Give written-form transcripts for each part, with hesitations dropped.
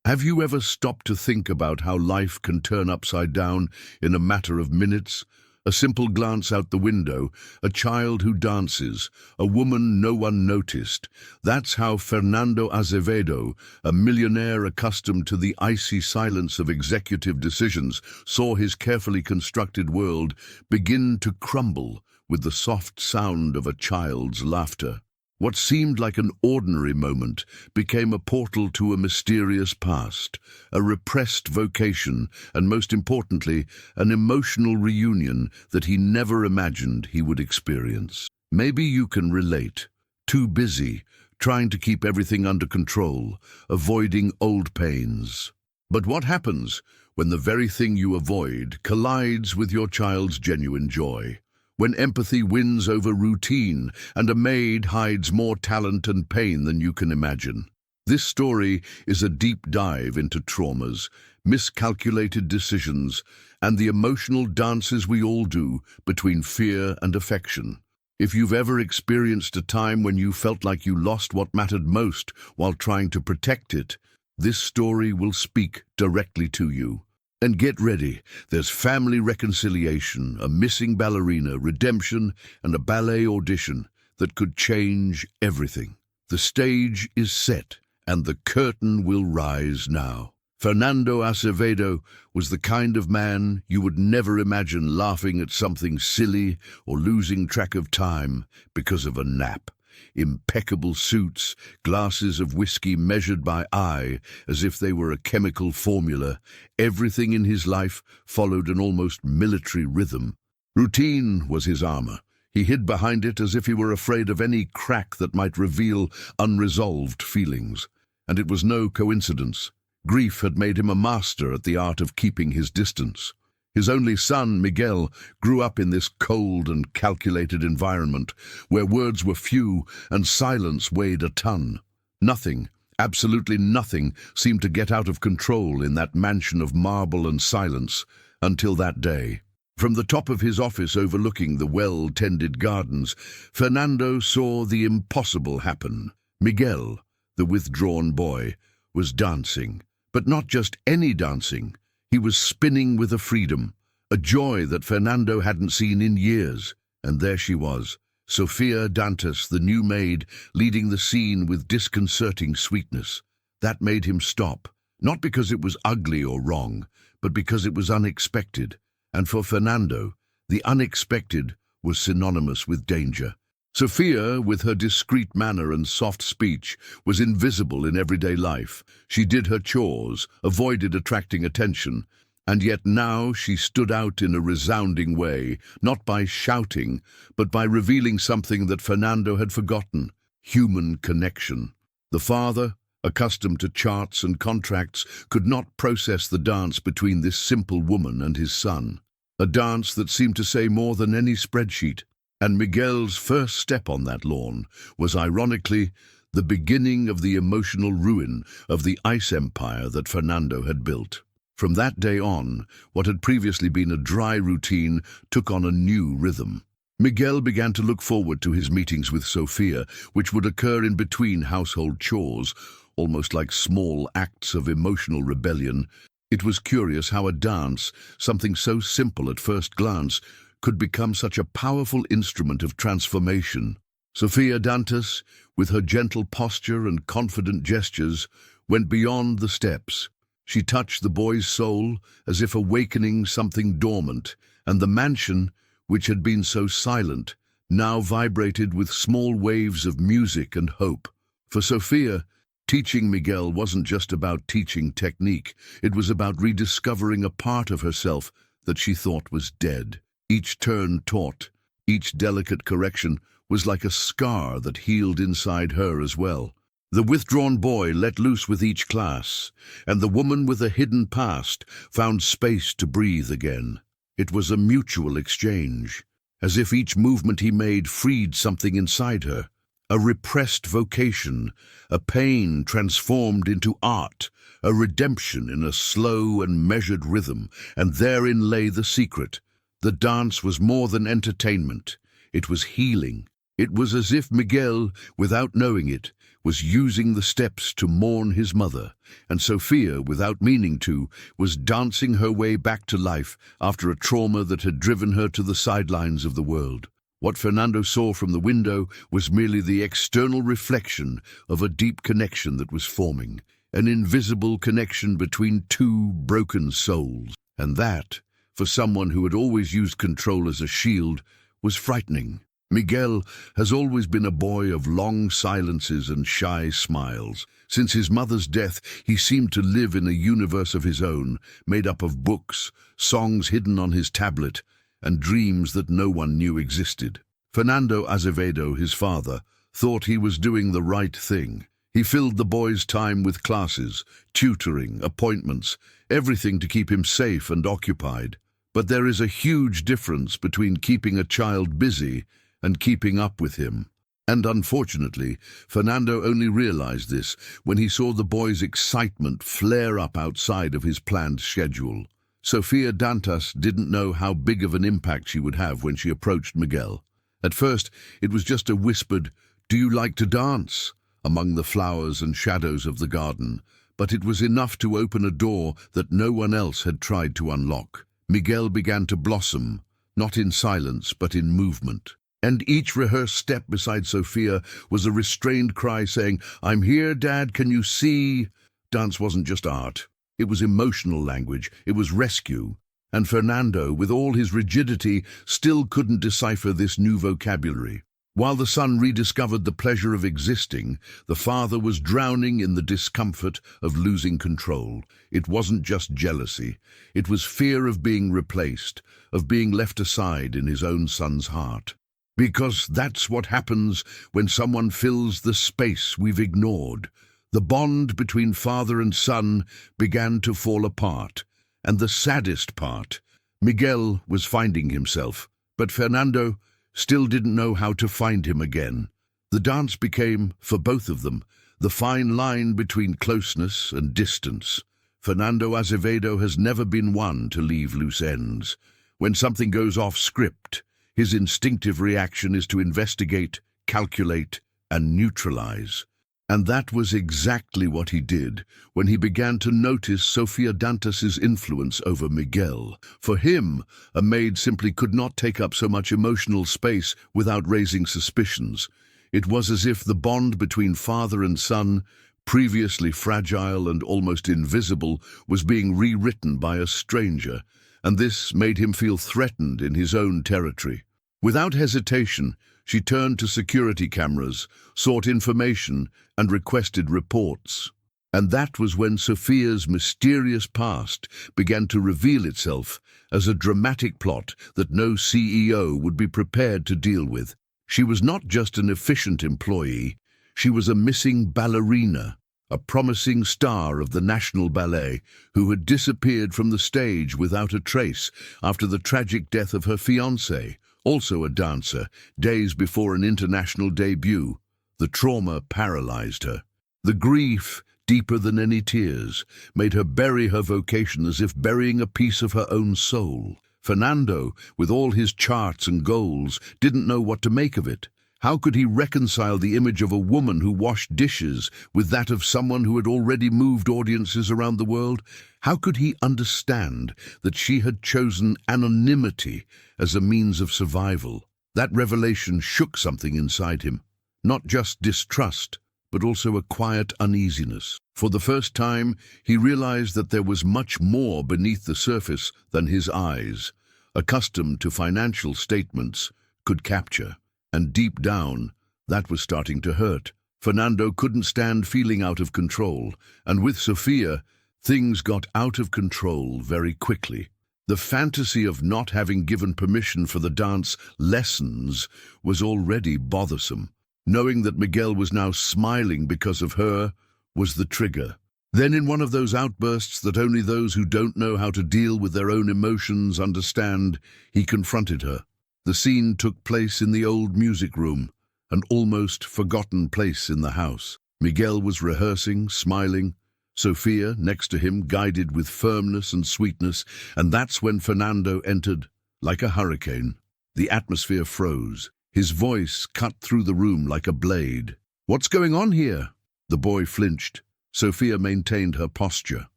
Have you ever stopped to think about how life can turn upside down in a matter of minutes? A simple glance out the window, a child who dances, a woman no one noticed. That's how Fernando Azevedo, a millionaire accustomed to the icy silence of executive decisions, saw his carefully constructed world begin to crumble with the soft sound of a child's laughter. What seemed like an ordinary moment became a portal to a mysterious past, a repressed vocation, and most importantly, an emotional reunion that he never imagined he would experience. Maybe you can relate. Too busy, trying to keep everything under control, avoiding old pains. But what happens when the very thing you avoid collides with your child's genuine joy? When empathy wins over routine and a maid hides more talent and pain than you can imagine. This story is a deep dive into traumas, miscalculated decisions, and the emotional dances we all do between fear and affection. If you've ever experienced a time when you felt like you lost what mattered most while trying to protect it, this story will speak directly to you. And get ready, there's family reconciliation, a missing ballerina, redemption, and a ballet audition that could change everything. The stage is set, and the curtain will rise now. Fernando Acevedo was the kind of man you would never imagine laughing at something silly or losing track of time because of a nap. Impeccable suits, glasses of whiskey measured by eye as if they were a chemical formula. Everything in his life followed an almost military rhythm. Routine was his armor. He hid behind it as if he were afraid of any crack that might reveal unresolved feelings. And it was no coincidence. Grief had made him a master at the art of keeping his distance. His only son, Miguel, grew up in this cold and calculated environment where words were few and silence weighed a ton. Nothing, absolutely nothing, seemed to get out of control in that mansion of marble and silence until that day. From the top of his office overlooking the well-tended gardens, Fernando saw the impossible happen. Miguel, the withdrawn boy, was dancing, but not just any dancing. He was spinning with a freedom, a joy that Fernando hadn't seen in years. And there she was, Sofia Dantas, the new maid, leading the scene with disconcerting sweetness. That made him stop, not because it was ugly or wrong, but because it was unexpected. And for Fernando, the unexpected was synonymous with danger. Sofia, with her discreet manner and soft speech, was invisible in everyday life. She did her chores, avoided attracting attention, and yet now she stood out in a resounding way, not by shouting, but by revealing something that Fernando had forgotten: human connection. The father, accustomed to charts and contracts, could not process the dance between this simple woman and his son. A dance that seemed to say more than any spreadsheet. And Miguel's first step on that lawn was, ironically, the beginning of the emotional ruin of the ice empire that Fernando had built. From that day on, what had previously been a dry routine took on a new rhythm. Miguel began to look forward to his meetings with Sofia, which would occur in between household chores, almost like small acts of emotional rebellion. It was curious how a dance, something so simple at first glance, could become such a powerful instrument of transformation. Sofia Dantas, with her gentle posture and confident gestures, went beyond the steps. She touched the boy's soul as if awakening something dormant, and the mansion, which had been so silent, now vibrated with small waves of music and hope. For Sofia, teaching Miguel wasn't just about teaching technique. It was about rediscovering a part of herself that she thought was dead. Each turn taught, each delicate correction was like a scar that healed inside her as well. The withdrawn boy let loose with each class, and the woman with a hidden past found space to breathe again. It was a mutual exchange, as if each movement he made freed something inside her. A repressed vocation, a pain transformed into art, a redemption in a slow and measured rhythm, and therein lay the secret. The dance was more than entertainment. It was healing. It was as if Miguel, without knowing it, was using the steps to mourn his mother, and Sophia, without meaning to, was dancing her way back to life after a trauma that had driven her to the sidelines of the world. What Fernando saw from the window was merely the external reflection of a deep connection that was forming, an invisible connection between two broken souls. And that, for someone who had always used control as a shield, was frightening. Miguel has always been a boy of long silences and shy smiles. Since his mother's death, he seemed to live in a universe of his own, made up of books, songs hidden on his tablet, and dreams that no one knew existed. Fernando Azevedo, his father, thought he was doing the right thing. He filled the boy's time with classes, tutoring, appointments, everything to keep him safe and occupied. But there is a huge difference between keeping a child busy and keeping up with him. And unfortunately, Fernando only realized this when he saw the boy's excitement flare up outside of his planned schedule. Sofia Dantas didn't know how big of an impact she would have when she approached Miguel. At first, it was just a whispered, "Do you like to dance?" among the flowers and shadows of the garden, but it was enough to open a door that no one else had tried to unlock. Miguel began to blossom, not in silence but in movement. And each rehearsed step beside Sophia was a restrained cry saying, "I'm here, Dad, can you see?" Dance wasn't just art. It was emotional language. It was rescue. And Fernando, with all his rigidity, still couldn't decipher this new vocabulary. While the son rediscovered the pleasure of existing, the father was drowning in the discomfort of losing control. It wasn't just jealousy. It was fear of being replaced, of being left aside in his own son's heart. Because that's what happens when someone fills the space we've ignored. The bond between father and son began to fall apart. And the saddest part, Miguel was finding himself, but Fernando still didn't know how to find him again. The dance became, for both of them, the fine line between closeness and distance. Fernando Azevedo has never been one to leave loose ends. When something goes off script, his instinctive reaction is to investigate, calculate, and neutralize. And that was exactly what he did when he began to notice Sofia Dantas's influence over Miguel. For him, a maid simply could not take up so much emotional space without raising suspicions. It was as if the bond between father and son, previously fragile and almost invisible, was being rewritten by a stranger, and this made him feel threatened in his own territory. Without hesitation, she turned to security cameras, sought information, and requested reports. And that was when Sophia's mysterious past began to reveal itself as a dramatic plot that no CEO would be prepared to deal with. She was not just an efficient employee, she was a missing ballerina, a promising star of the National Ballet who had disappeared from the stage without a trace after the tragic death of her fiancé, also a dancer, days before an international debut. The trauma paralyzed her. The grief, deeper than any tears, made her bury her vocation as if burying a piece of her own soul. Fernando, with all his charts and goals, didn't know what to make of it. How could he reconcile the image of a woman who washed dishes with that of someone who had already moved audiences around the world? How could he understand that she had chosen anonymity as a means of survival? That revelation shook something inside him. Not just distrust, but also a quiet uneasiness. For the first time, he realized that there was much more beneath the surface than his eyes, accustomed to financial statements, could capture. And deep down, that was starting to hurt. Fernando couldn't stand feeling out of control, and with Sofia, things got out of control very quickly. The fantasy of not having given permission for the dance lessons was already bothersome. Knowing that Miguel was now smiling because of her was the trigger. Then in one of those outbursts that only those who don't know how to deal with their own emotions understand, he confronted her. The scene took place in the old music room, an almost forgotten place in the house. Miguel was rehearsing, smiling, Sofia next to him guided with firmness and sweetness, and that's when Fernando entered, like a hurricane. The atmosphere froze. His voice cut through the room like a blade. "What's going on here?" The boy flinched. Sophia maintained her posture.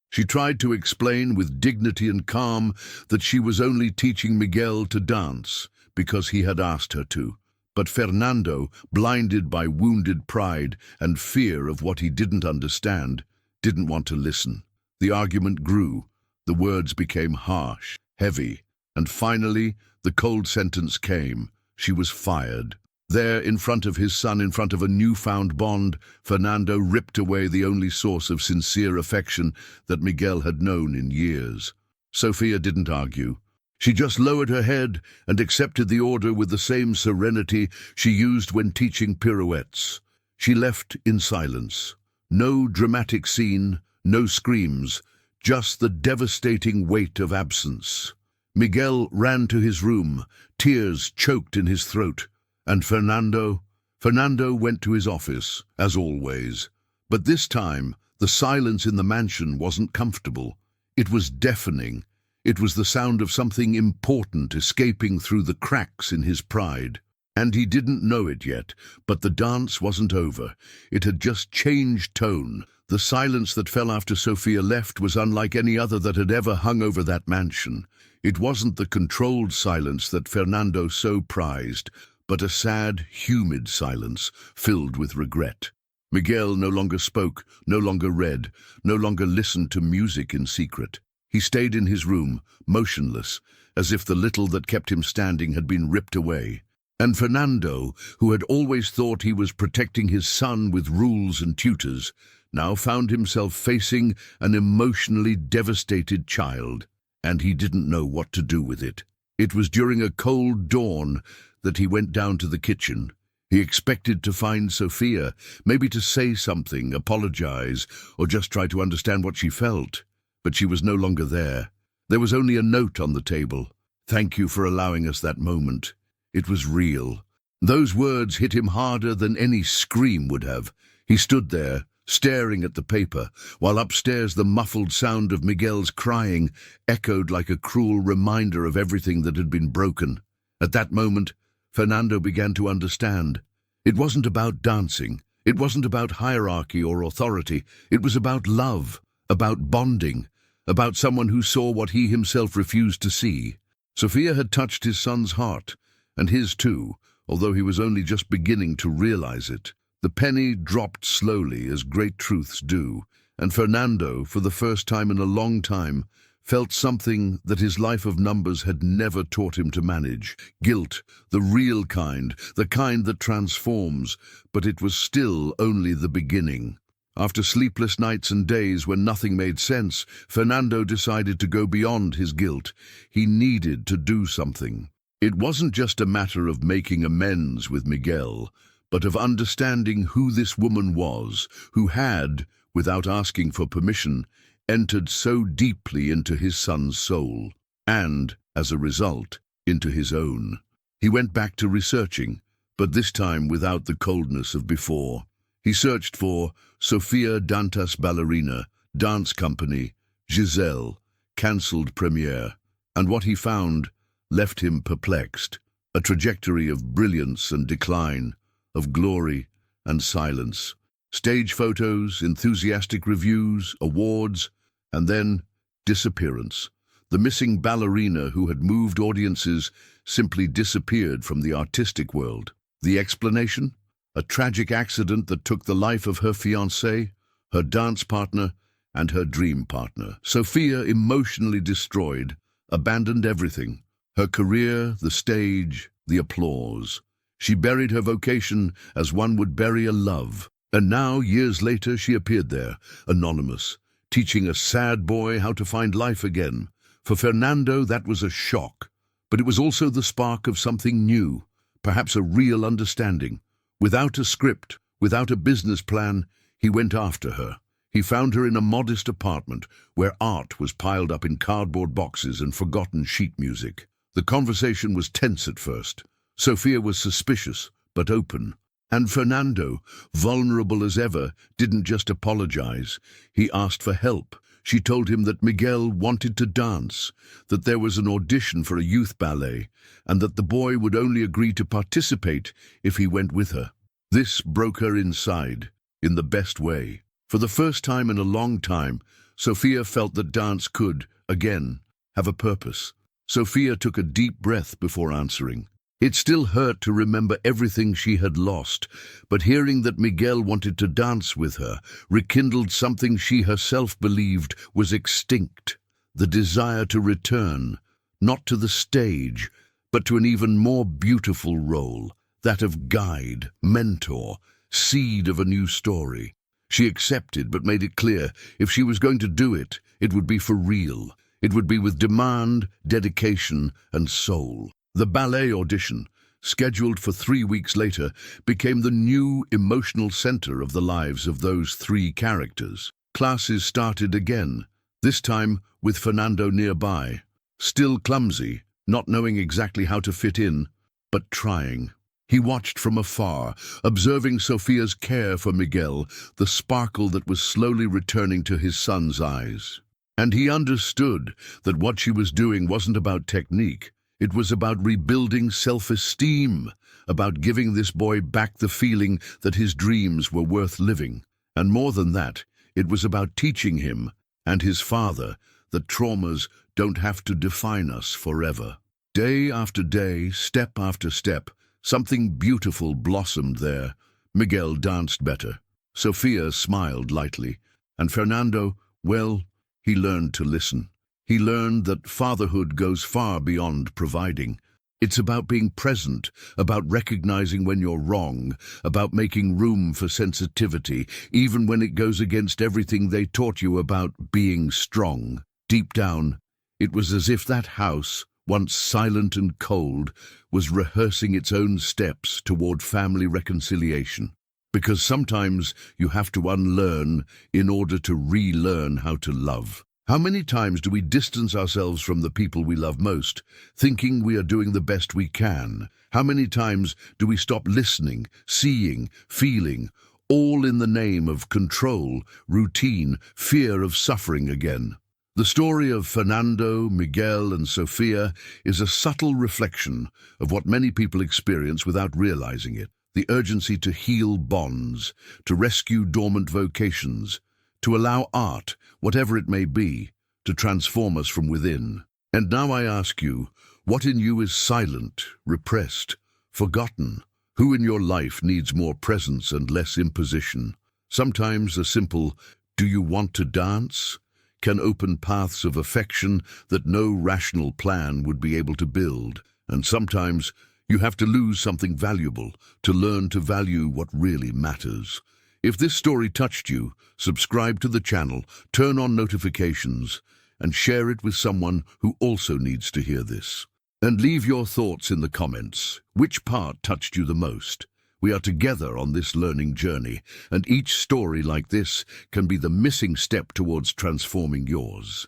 She tried to explain with dignity and calm that she was only teaching Miguel to dance because he had asked her to. But Fernando, blinded by wounded pride and fear of what he didn't understand, didn't want to listen. The argument grew. The words became harsh, heavy, and finally the cold sentence came. She was fired. There, in front of his son, in front of a newfound bond, Fernando ripped away the only source of sincere affection that Miguel had known in years. Sophia didn't argue. She just lowered her head and accepted the order with the same serenity she used when teaching pirouettes. She left in silence. No dramatic scene, no screams, just the devastating weight of absence. Miguel ran to his room, tears choked in his throat, and Fernando went to his office, as always. But this time, the silence in the mansion wasn't comfortable. It was deafening. It was the sound of something important escaping through the cracks in his pride. And he didn't know it yet, but the dance wasn't over. It had just changed tone. The silence that fell after Sophia left was unlike any other that had ever hung over that mansion. It wasn't the controlled silence that Fernando so prized, but a sad, humid silence filled with regret. Miguel no longer spoke, no longer read, no longer listened to music in secret. He stayed in his room, motionless, as if the little that kept him standing had been ripped away. And Fernando, who had always thought he was protecting his son with rules and tutors, now found himself facing an emotionally devastated child, and he didn't know what to do with it. It was during a cold dawn that he went down to the kitchen. He expected to find Sophia, maybe to say something, apologize, or just try to understand what she felt. But she was no longer there. There was only a note on the table. "Thank you for allowing us that moment." It was real. Those words hit him harder than any scream would have. He stood there, staring at the paper, while upstairs the muffled sound of Miguel's crying echoed like a cruel reminder of everything that had been broken. At that moment, Fernando began to understand. It wasn't about dancing. It wasn't about hierarchy or authority. It was about love, about bonding, about someone who saw what he himself refused to see. Sophia had touched his son's heart, and his too, although he was only just beginning to realize it. The penny dropped slowly, as great truths do, and Fernando, for the first time in a long time, felt something that his life of numbers had never taught him to manage. Guilt, the real kind, the kind that transforms, but it was still only the beginning. After sleepless nights and days when nothing made sense, Fernando decided to go beyond his guilt. He needed to do something. It wasn't just a matter of making amends with Miguel, but of understanding who this woman was, who had, without asking for permission, entered so deeply into his son's soul, and, as a result, into his own. He went back to researching, but this time without the coldness of before. He searched for Sofia Dantas Ballerina, dance company, Giselle, cancelled premiere, and what he found left him perplexed. A trajectory of brilliance and decline, of glory and silence. Stage photos, enthusiastic reviews, awards, and then disappearance. The missing ballerina who had moved audiences simply disappeared from the artistic world. The explanation? A tragic accident that took the life of her fiancé, her dance partner, and her dream partner. Sophia, emotionally destroyed, abandoned everything. Her career, the stage, the applause. She buried her vocation as one would bury a love. And now, years later, she appeared there, anonymous, teaching a sad boy how to find life again. For Fernando, that was a shock. But it was also the spark of something new, perhaps a real understanding. Without a script, without a business plan, he went after her. He found her in a modest apartment where art was piled up in cardboard boxes and forgotten sheet music. The conversation was tense at first. Sophia was suspicious, but open. And Fernando, vulnerable as ever, didn't just apologize. He asked for help. She told him that Miguel wanted to dance, that there was an audition for a youth ballet, and that the boy would only agree to participate if he went with her. This broke her inside. in the best way. For the first time in a long time, Sophia felt that dance could, again, have a purpose. Sophia took a deep breath before answering. It still hurt to remember everything she had lost, but hearing that Miguel wanted to dance with her rekindled something she herself believed was extinct. The desire to return, not to the stage, but to an even more beautiful role, that of guide, mentor, seed of a new story. She accepted, but made it clear, if she was going to do it, it would be for real. It would be with demand, dedication, and soul. The ballet audition, scheduled for 3 weeks later, became the new emotional center of the lives of those 3 characters. Classes started again, this time with Fernando nearby, still clumsy, not knowing exactly how to fit in, but trying. He watched from afar, observing Sophia's care for Miguel, the sparkle that was slowly returning to his son's eyes. And he understood that what she was doing wasn't about technique. It was about rebuilding self-esteem, about giving this boy back the feeling that his dreams were worth living. And more than that, it was about teaching him and his father that traumas don't have to define us forever. Day after day, step after step, something beautiful blossomed there. Miguel danced better. Sophia smiled lightly. And Fernando, well, he learned to listen. He learned that fatherhood goes far beyond providing. It's about being present, about recognizing when you're wrong, about making room for sensitivity, even when it goes against everything they taught you about being strong. Deep down, it was as if that house, once silent and cold, was rehearsing its own steps toward family reconciliation. Because sometimes you have to unlearn in order to relearn how to love. How many times do we distance ourselves from the people we love most, thinking we are doing the best we can? How many times do we stop listening, seeing, feeling, all in the name of control, routine, fear of suffering again? The story of Fernando, Miguel, and Sophia is a subtle reflection of what many people experience without realizing it. The urgency to heal bonds, to rescue dormant vocations, to allow art, whatever it may be, to transform us from within. And now I ask you, what in you is silent, repressed, forgotten? Who in your life needs more presence and less imposition? Sometimes a simple, "Do you want to dance?" can open paths of affection that no rational plan would be able to build. And sometimes you have to lose something valuable to learn to value what really matters. If this story touched you, subscribe to the channel, turn on notifications, and share it with someone who also needs to hear this. And leave your thoughts in the comments. Which part touched you the most? We are together on this learning journey, and each story like this can be the missing step towards transforming yours.